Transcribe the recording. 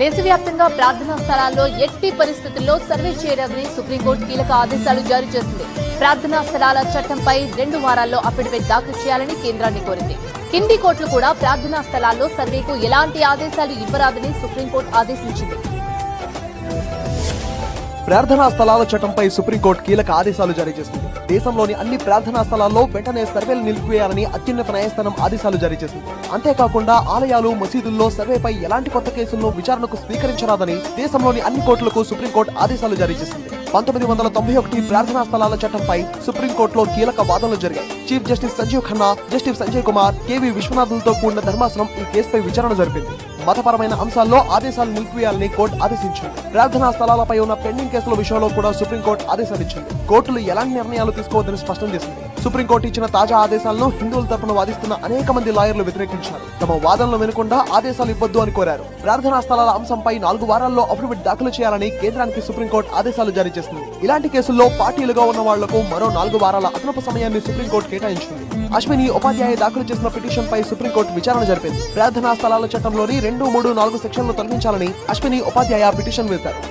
దేశవ్యాప్తంగా ప్రార్థనా స్థలాల్లో ఎట్టి పరిస్థితుల్లో సర్వే చేయరాదని సుప్రీంకోర్టు కీలక ఆదేశాలు జారీ చేసింది. ప్రార్థనా స్థలాల చట్టంపై 2 వారాల్లో అఫిడవిట్ దాఖలు చేయాలని కేంద్రాన్ని కోరింది. కింది కోర్టులు కూడా ప్రార్థనా స్థలాల్లో సర్వేకు ఎలాంటి ఆదేశాలు ఇవ్వరాదని సుప్రీంకోర్టు ఆదేశించింది. ప్రార్థనా స్థలాల చట్టంపై సుప్రీంకోర్టు కీలక ఆదేశాలు జారీ చేసింది. దేశంలోని అన్ని ప్రార్థనా స్థలాల్లో వెంటనే సర్వేలు నిలిపివేయాలని అత్యున్నత న్యాయస్థానం ఆదేశాలు జారీ చేసింది. అంతేకాకుండా ఆలయాలు, మసీదుల్లో సర్వేపై ఎలాంటి కొత్త కేసులను విచారణకు స్వీకరించరాదని దేశంలోని అన్ని కోర్టులకు సుప్రీంకోర్టు ఆదేశాలు జారీ చేసింది. 1991 ప్రార్థనా స్థలాల చట్టంపై సుప్రీంకోర్టులో కీలక వాదనలు జరిగాయి. Chief justice Sanjiv Khanna, justice Sanjay Kumar, K V విశ్వనాథులతో కూడిన ధర్మాసనం ఈ కేసుపై విచారణ జరిపింది. మతపరమైన అంశాల్లో ఆదేశాలు నిలిపివేయాలని కోర్టు ఆదేశించింది. ప్రార్థనా స్థలాలపై ఉన్న పెండింగ్ కేసుల విషయంలో కూడా సుప్రీంకోర్టు ఆదేశాలిచ్చింది. కోర్టులు ఎలాంటి నిర్ణయాలు తీసుకోవద్దని స్పష్టం చేసింది. సుప్రీంకోర్టు ఇచ్చిన తాజా ఆదేశాలను హిందువుల తరపున వాదిస్తున్న అనేక మంది లాయర్లు వ్యతిరేకించారు. తమ వాదనలు వినకుండా ఆదేశాలు ఇవ్వొద్దు అని కోరారు. ప్రార్థనా స్థలాల అంశంపై 4 వారాల్లో అఫిడవిట్ దాఖలు చేయాలని కేంద్రానికి సుప్రీంకోర్టు ఆదేశాలు జారీ చేసింది. ఇలాంటి కేసుల్లో పార్టీలుగా ఉన్న వాళ్లకు మరో 4 వారాల అదనపు సమయాన్ని సుప్రీంకోర్టు కేటాయించింది. అశ్విని ఉపాధ్యాయ దాఖలు చేసిన పిటిషన్ పై సుప్రీంకోర్టు విచారణ జరిపింది. ప్రార్థనా స్థలాల చట్టంలోని 2, 3, 4 సెక్షన్లు తొలగించాలని అశ్విని ఉపాధ్యాయ పిటిషన్ వేశారు.